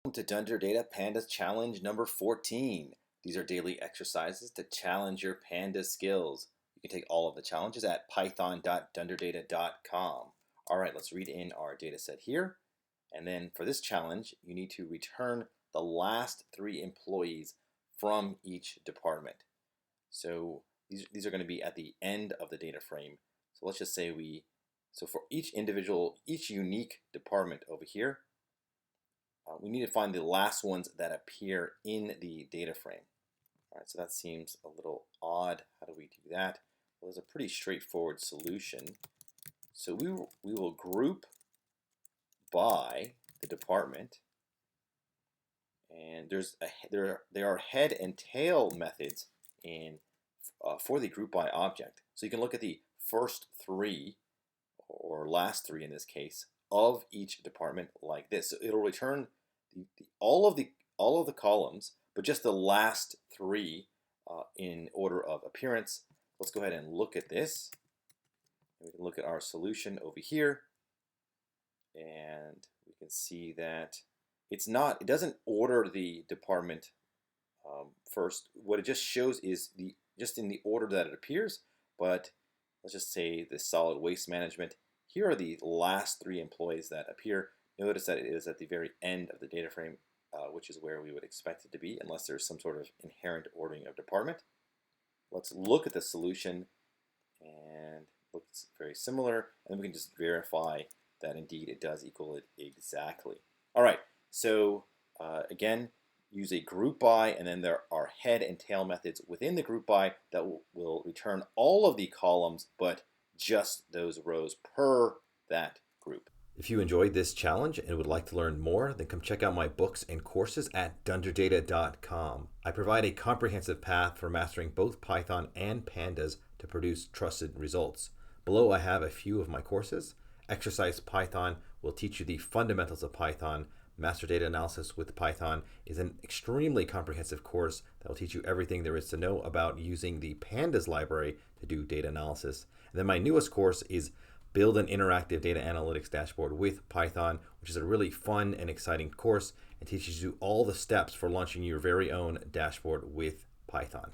Welcome to Dunder Data Pandas Challenge number 14. These are daily exercises to challenge your Pandas skills. You can take all of the challenges at python.dunderdata.com. All right, let's read in our data set here. And then for this challenge, you need to return the last 3 employees from each department. So these are going to be at the end of the data frame. So let's just say so for each unique department over here, we need to find the last ones that appear in the data frame. All right, so that seems a little odd. How do we do that? Well, there's a pretty straightforward solution. So we will group by the department, and there are head and tail methods for the group by object. So you can look at the first 3, or last 3 in this case, of each department like this. So it'll return all of the columns, but just the last 3 in order of appearance. Let's go ahead and look at this. We can look at our solution over here, and we can see that it doesn't order the department first. What it just shows is just in the order that it appears. But let's just say the solid waste management. Here are the last 3 employees that appear. Notice that it is at the very end of the data frame, which is where we would expect it to be, unless there's some sort of inherent ordering of department. Let's look at the solution, and it looks very similar, and then we can just verify that indeed it does equal it exactly. All right, so again, use a group by, and then there are head and tail methods within the group by that will return all of the columns, but just those rows per that group. If you enjoyed this challenge and would like to learn more, then come check out my books and courses at dunderdata.com. I provide a comprehensive path for mastering both Python and Pandas to produce trusted results. Below I have a few of my courses. Exercise Python will teach you the fundamentals of Python. Master Data Analysis with Python is an extremely comprehensive course that will teach you everything there is to know about using the Pandas library to do data analysis. And then my newest course is Build an Interactive Data Analytics Dashboard with Python, which is a really fun and exciting course and teaches you all the steps for launching your very own dashboard with Python.